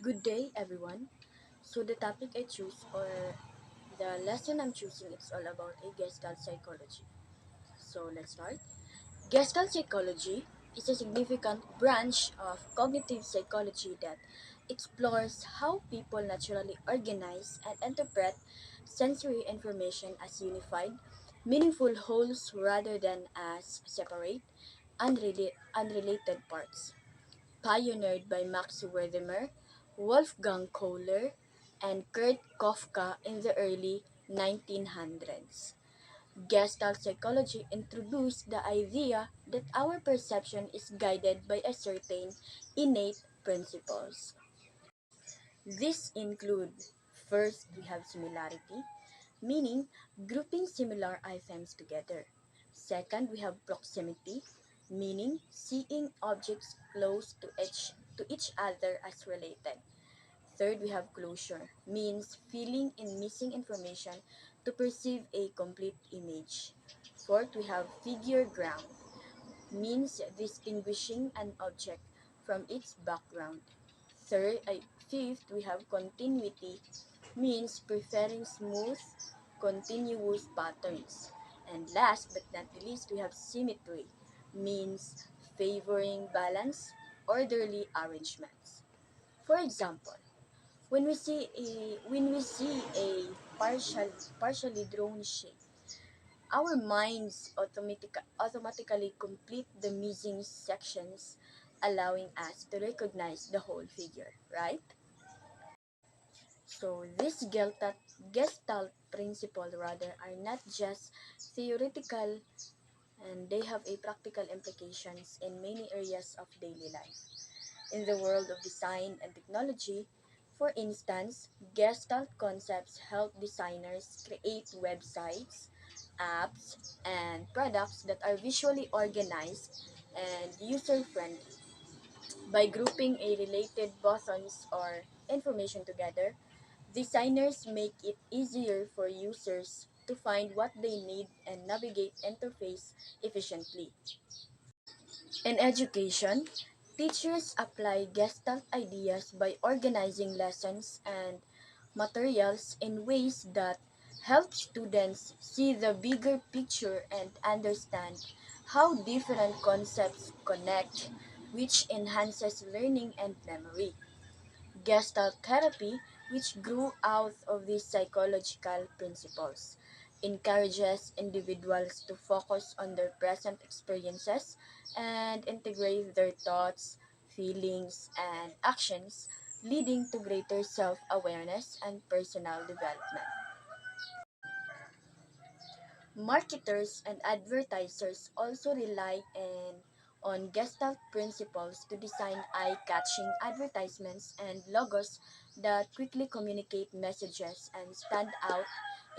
Good day, everyone. So the topic I choose or the lesson I'm choosing is all about a Gestalt psychology. So let's start. Gestalt psychology is a significant branch of cognitive psychology that explores how people naturally organize and interpret sensory information as unified, meaningful wholes rather than as separate, unrelated parts. Pioneered by Max Wertheimer, Wolfgang Kohler, and Kurt Kofka in the early 1900s. Gestalt psychology introduced the idea that our perception is guided by a certain innate principles. These include first, we have similarity, meaning grouping similar items together. Second, we have proximity, meaning seeing objects close to each other as related. Third, we have closure, means filling in missing information to perceive a complete image. Fourth, we have figure ground, means distinguishing an object from its background. Fifth, we have continuity, means preferring smooth, continuous patterns. And last but not the least, we have symmetry, means favoring balance, orderly arrangements. For example, when we see a partially drawn shape, our minds automatically complete the missing sections, allowing us to recognize the whole figure, right? So these gestalt principle rather are not just theoretical, and they have a practical implications in many areas of daily life. In the world of design and technology, for instance, Gestalt concepts help designers create websites, apps, and products that are visually organized and user-friendly. By grouping a related buttons or information together, designers make it easier for users to find what they need and navigate interface efficiently. In education, teachers apply Gestalt ideas by organizing lessons and materials in ways that help students see the bigger picture and understand how different concepts connect, which enhances learning and memory. Gestalt therapy, which grew out of these psychological principles, encourages individuals to focus on their present experiences and integrate their thoughts, feelings, and actions, leading to greater self awareness and personal development. Marketers and advertisers also rely on Gestalt principles to design eye-catching advertisements and logos that quickly communicate messages and stand out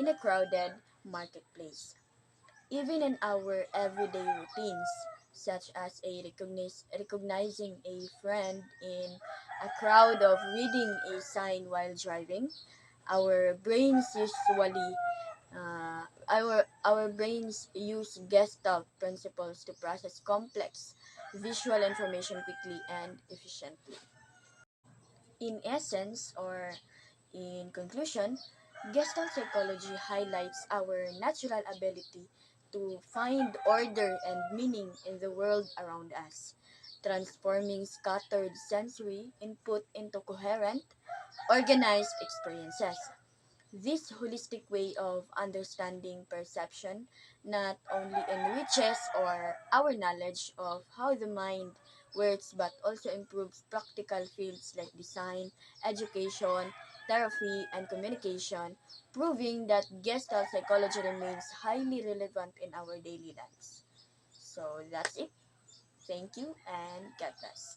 in a crowded marketplace. Even in our everyday routines, such as recognizing a friend in a crowd of reading a sign while driving, our brains usually our brains use Gestalt principles to process complex visual information quickly and efficiently. In essence, or in conclusion, Gestalt psychology highlights our natural ability to find order and meaning in the world around us, transforming scattered sensory input into coherent, organized experiences. This holistic way of understanding perception not only enriches our knowledge of how the mind works but also improves practical fields like design, education, therapy, and communication, proving that Gestalt psychology remains highly relevant in our daily lives. So that's it. Thank you and God bless.